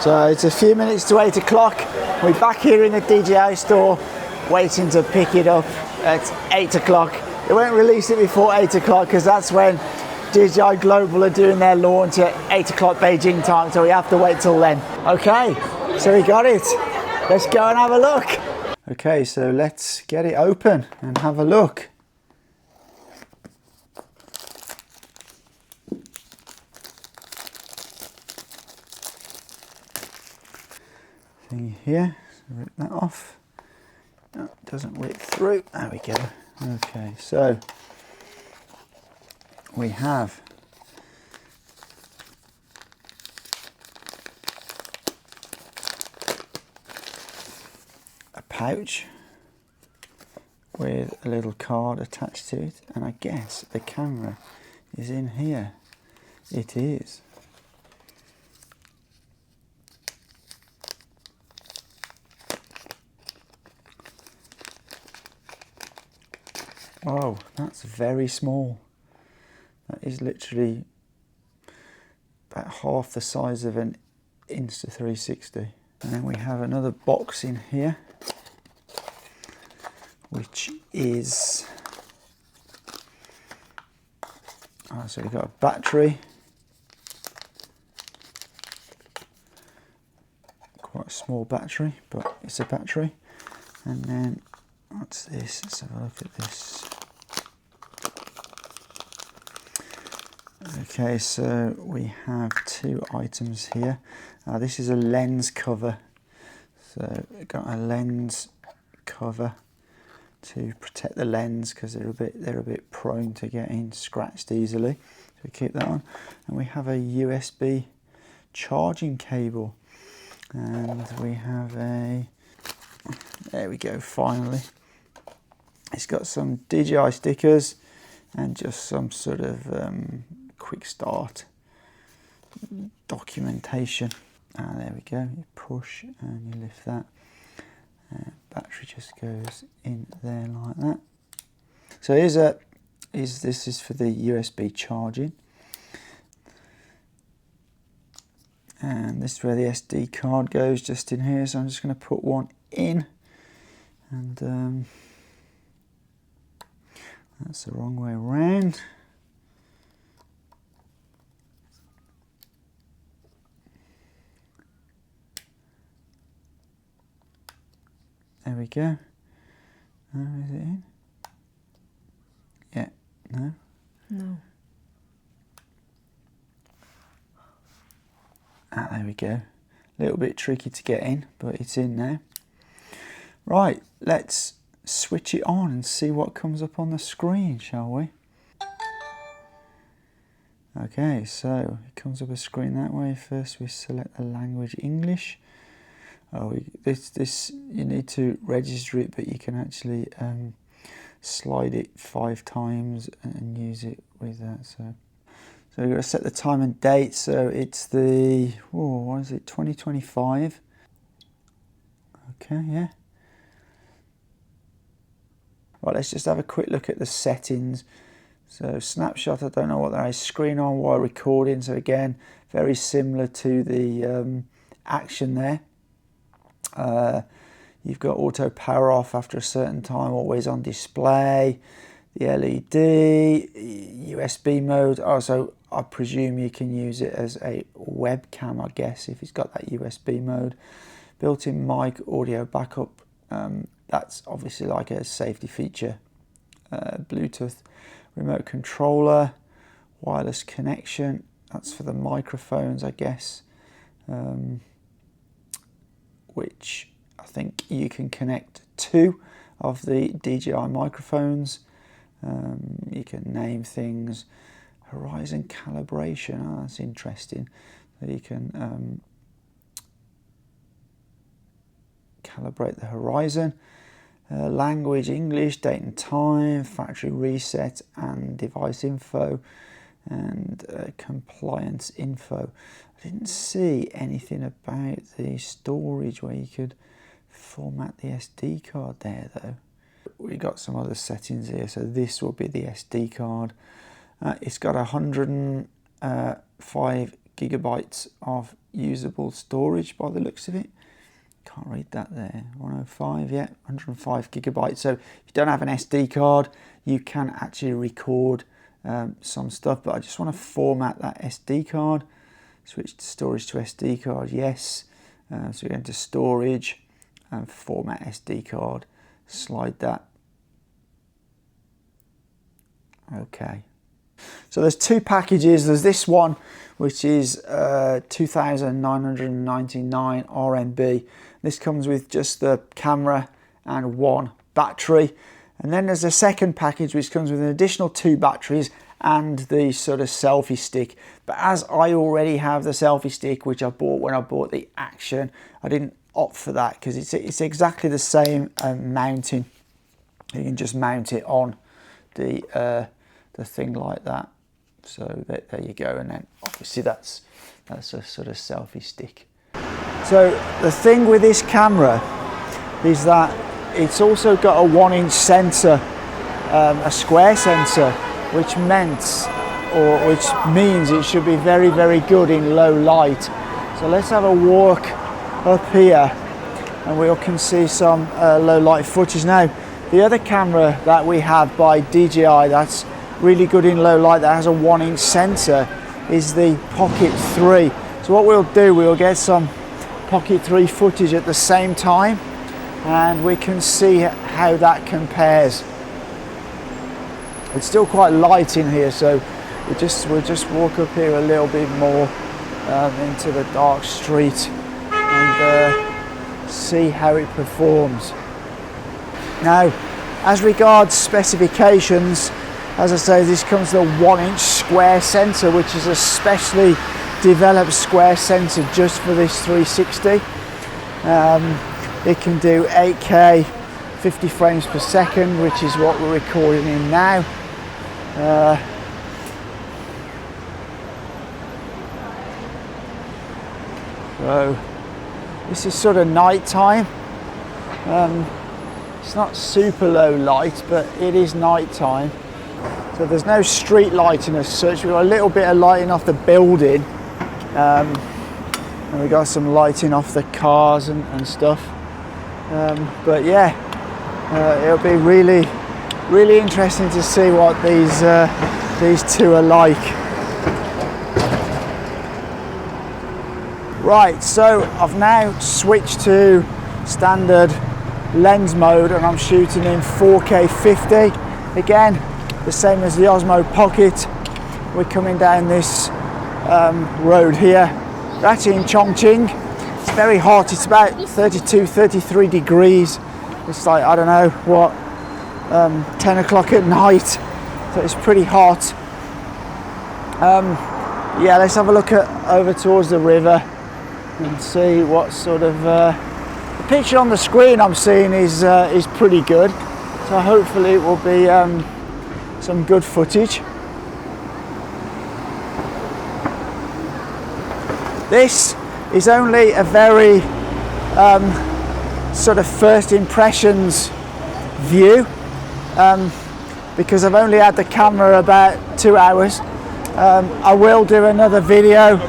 So it's a few minutes to 8 o'clock. We're back here in the DJI store waiting to pick it up at 8 o'clock. They won't release it before 8 o'clock because that's when DJI Global are doing their launch at 8 o'clock Beijing time, so we have to wait till then. Okay, so we got it. Let's go and have a look. Okay, so let's get it open and have a look. Thing here, so rip that off. No, it doesn't rip through. There we go. Okay, so we have a pouch with a little card attached to it, and I guess the camera is in here. It is. Oh, that's very small. That is literally about half the size of an Insta360. And then we have another box in here, which is, so we've got a battery, quite a small battery, but it's a battery. And then what's this? Let's have a look at this. Okay, so we have two items here. This is a lens cover. So we've got a lens cover to protect the lens because they're a bit prone to getting scratched easily. So we keep that on. And we have a USB charging cable. And we have a, there we go, finally. It's got some DJI stickers and just some sort of quick start documentation. There we go, you push and you lift that. Battery just goes in there like that. So this is for the USB charging. And this is where the SD card goes, just in here. So I'm just going to put one in. And that's the wrong way around. There we go. Is it in? Yeah. No? No. There we go. A little bit tricky to get in, but it's in now. Right, let's switch it on and see what comes up on the screen, shall we? Okay, so it comes up a screen that way. First we select the language English. This you need to register it, but you can actually slide it 5 times and use it with that. So we're going to set the time and date. So it's the, what is it, 2025? Okay, yeah. Right, let's just have a quick look at the settings. So snapshot, I don't know what that is. Screen on while recording. So again, very similar to the action there. You've got auto power off after a certain time, always on display, the LED, USB mode. So I presume you can use it as a webcam, I guess, if it's got that USB mode. Built-in mic, audio backup. That's obviously like a safety feature. Bluetooth remote controller, wireless connection. That's for the microphones, I guess. Which I think you can connect 2 of the DJI microphones. You can name things. Horizon calibration, that's interesting. So you can calibrate the horizon. Language English, date and time, factory reset, and device info, and compliance info. I didn't see anything about the storage where you could format the SD card there though. We got some other settings here, so this will be the SD card. It's got 105 gigabytes of usable storage by the looks of it. Can't read that there. 105, yeah, 105 gigabytes. So if you don't have an SD card, you can actually record some stuff, but I just want to format that SD card. Switch to storage to SD card, yes. So we go into storage and format SD card. Slide that. Okay. So there's two packages. There's this one, which is 2,999 RMB. This comes with just the camera and one battery. And then there's a second package which comes with an additional 2 batteries and the sort of selfie stick. But as I already have the selfie stick, which I bought when I bought the Action, I didn't opt for that because it's exactly the same mounting. You can just mount it on the thing like that. So there you go. And then obviously that's a sort of selfie stick. So the thing with this camera is that it's also got a 1-inch sensor, a square sensor, which means it should be very, very good in low light. So let's have a walk up here and we can see some low light footage. Now, the other camera that we have by DJI that's really good in low light, that has a 1-inch sensor, is the Pocket 3. So what we'll do, we'll get some Pocket 3 footage at the same time and we can see how that compares. It's still quite light in here, so we'll just walk up here a little bit more into the dark street and see how it performs. Now, as regards specifications, as I say, this comes with a 1-inch square sensor, which is a specially developed square sensor just for this 360. It can do 8K 50 frames per second, which is what we're recording in now. So this is sort of night time. It's not super low light, but it is night time. So there's no street lighting as such. We've got a little bit of lighting off the building, and we've got some lighting off the cars and stuff. But yeah, it'll be really, really interesting to see what these two are like. Right, so I've now switched to standard lens mode and I'm shooting in 4K 50. Again, the same as the Osmo Pocket. We're coming down this road here. We're actually in Chongqing. It's very hot. It's about 32, 33 degrees. It's like, I don't know what, 10 o'clock at night. So it's pretty hot. Yeah, let's have a look over towards the river and see what sort of the picture on the screen I'm seeing is pretty good. So hopefully it will be some good footage. This is only a very sort of first impressions view because I've only had the camera about 2 hours. I will do another video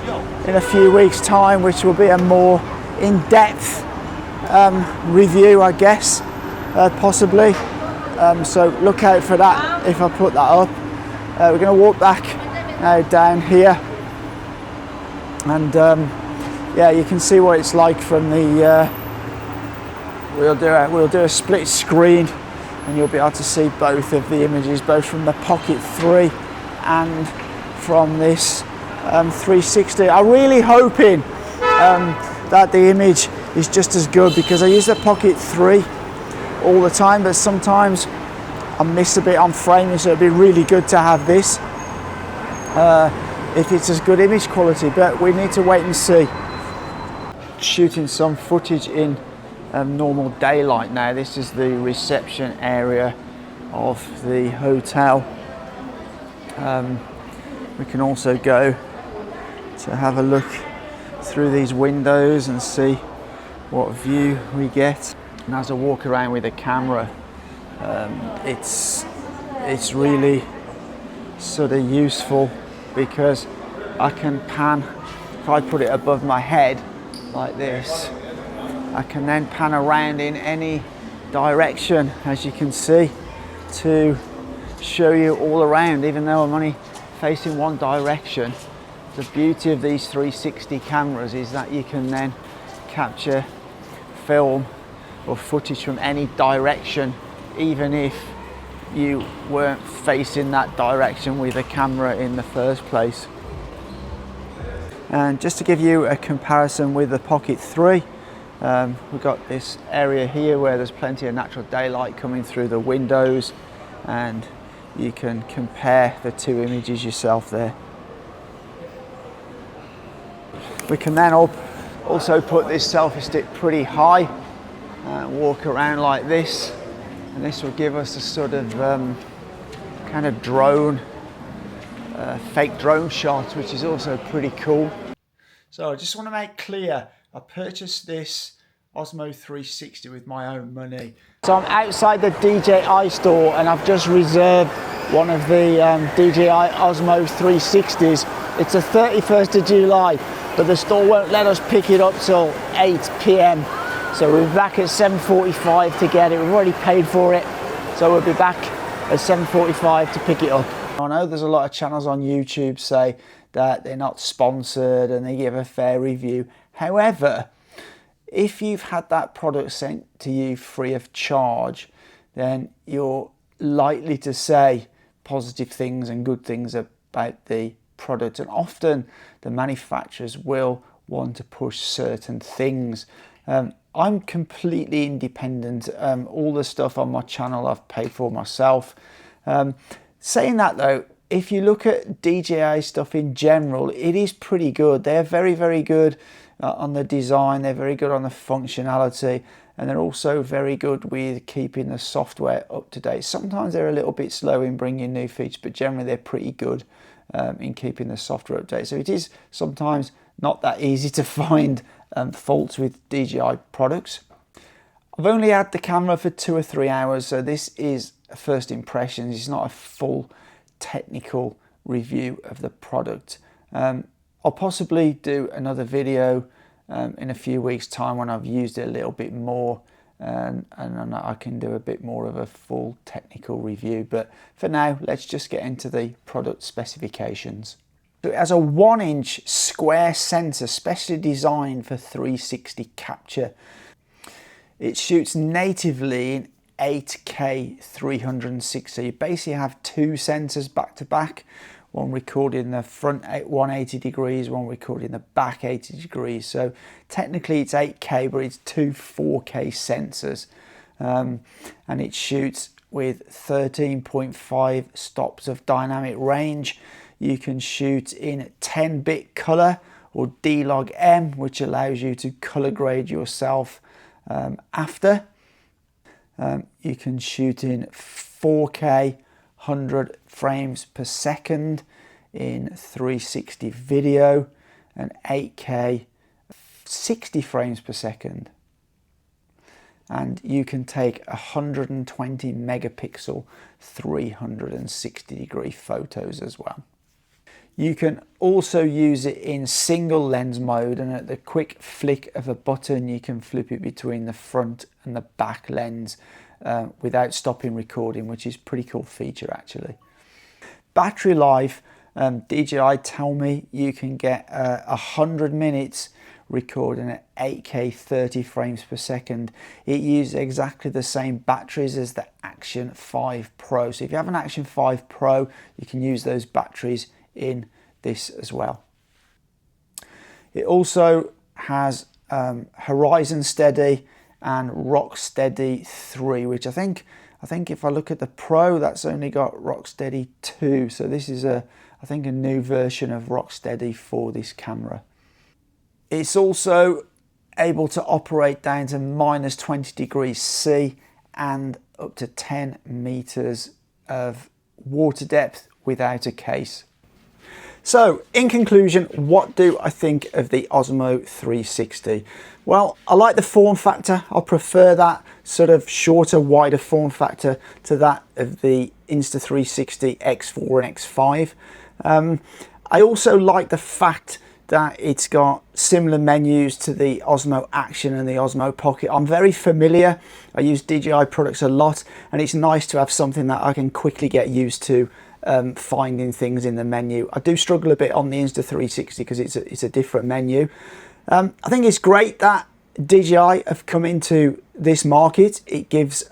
in a few weeks time which will be a more in-depth review, I guess, possibly. So look out for that if I put that up. We're going to walk back now down here and yeah, you can see what it's like from the we'll do a split screen and you'll be able to see both of the images, both from the Pocket 3 and from this 360. I'm really hoping that the image is just as good because I use the Pocket 3 all the time, but sometimes I miss a bit on framing, so it'd be really good to have this if it's as good image quality, but we need to wait and see. Shooting some footage in normal daylight now. This is the reception area of the hotel. We can also go to have a look through these windows and see what view we get. And as I walk around with the camera, it's really sort of useful because I can pan if I put it above my head like this, I can then pan around in any direction, as you can see, to show you all around, even though I'm only facing one direction. The beauty of these 360 cameras is that you can then capture film or footage from any direction, even if you weren't facing that direction with a camera in the first place. And just to give you a comparison with the Pocket 3, we've got this area here where there's plenty of natural daylight coming through the windows, and you can compare the two images yourself there. We can then also put this selfie stick pretty high and walk around like this, and this will give us a sort of kind of drone, fake drone shot, which is also pretty cool. So I just want to make clear, I purchased this Osmo 360 with my own money. So I'm outside the DJI store and I've just reserved one of the DJI Osmo 360s. It's the 31st of July, but the store won't let us pick it up till 8 p.m. So we'll be back at 7:45 to get it. We've already paid for it, so we'll be back at 7:45 to pick it up. I know there's a lot of channels on YouTube say that they're not sponsored and they give a fair review. However, if you've had that product sent to you free of charge, then you're likely to say positive things and good things about the product. And often the manufacturers will want to push certain things. I'm completely independent. All the stuff on my channel I've paid for myself. Saying that though, if you look at DJI stuff in general, it is pretty good. They're very, very good on the design, they're very good on the functionality, and they're also very good with keeping the software up to date. Sometimes they're a little bit slow in bringing new features, but generally they're pretty good in keeping the software updated. So it is sometimes not that easy to find faults with DJI products. I've only had the camera for 2 or 3 hours, so this is a first impressions. It's not a full technical review of the product. I'll possibly do another video in a few weeks' time when I've used it a little bit more, and I can do a bit more of a full technical review. But for now, let's just get into the product specifications. So it has a 1-inch square sensor specially designed for 360 capture. It shoots natively in 8K 360. So you basically have 2 sensors back to back, one recording the front 180 degrees, one recording the back 80 degrees. So technically it's 8K, but it's 2 4K sensors. And it shoots with 13.5 stops of dynamic range. You can shoot in 10-bit color or D-Log-M, which allows you to color grade yourself after. You can shoot in 4K 100 frames per second in 360 video and 8K 60 frames per second. And you can take 120 megapixel 360 degree photos as well. You can also use it in single lens mode, and at the quick flick of a button you can flip it between the front and the back lens without stopping recording, which is a pretty cool feature actually. Battery life, DJI tell me you can get 100 minutes recording at 8K 30 frames per second. It uses exactly the same batteries as the Action 5 Pro. So if you have an Action 5 Pro, you can use those batteries in this as well. It also has Horizon Steady and Rock Steady 3, which I think if I look at the Pro, that's only got Rock Steady 2. So this is I think a new version of Rock Steady for this camera. It's also able to operate down to -20 degrees C and up to 10 meters of water depth without a case. So in conclusion, what do I think of the Osmo 360? Well, I like the form factor. I prefer that sort of shorter, wider form factor to that of the Insta360 X4 and X5. I also like the fact that it's got similar menus to the Osmo Action and the Osmo Pocket. I'm very familiar. I use DJI products a lot, and it's nice to have something that I can quickly get used to finding things in the menu. I do struggle a bit on the Insta360 because it's a different menu. I think it's great that DJI have come into this market. It gives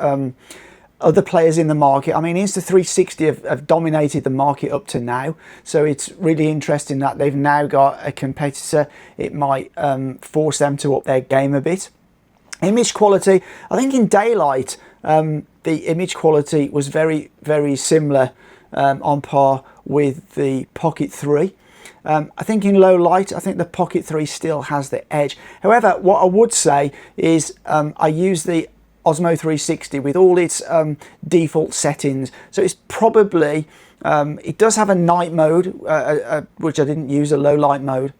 other players in the market. I mean, Insta360 have dominated the market up to now, so it's really interesting that they've now got a competitor. It might force them to up their game a bit. Image quality, I think in daylight, the image quality was very, very similar, on par with the Pocket 3. I think in low light, I think the Pocket 3 still has the edge. However, what I would say is I use the Osmo 360 with all its default settings, so it's probably, it does have a night mode, which I didn't use, a low light mode,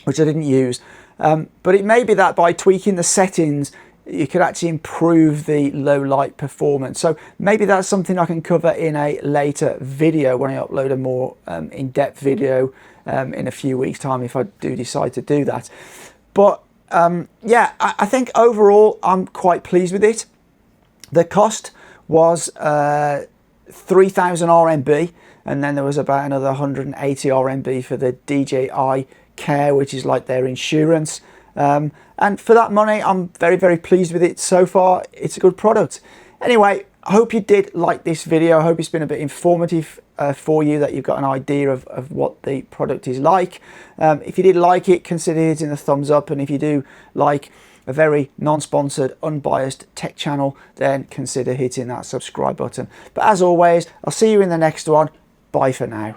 which I didn't use, but it may be that by tweaking the settings you could actually improve the low light performance. So maybe that's something I can cover in a later video when I upload a more in-depth video in a few weeks time, if I do decide to do that. But yeah, I think overall I'm quite pleased with it. The cost was 3,000 RMB, and then there was about another 180 RMB for the DJI Care, which is like their insurance. And for that money, I'm very, very pleased with it so far. It's a good product. Anyway, I hope you did like this video. I hope it's been a bit informative for you, that you've got an idea of what the product is like. If you did like it, consider hitting the thumbs up. And if you do like a very non-sponsored, unbiased tech channel, then consider hitting that subscribe button. But as always, I'll see you in the next one. Bye for now.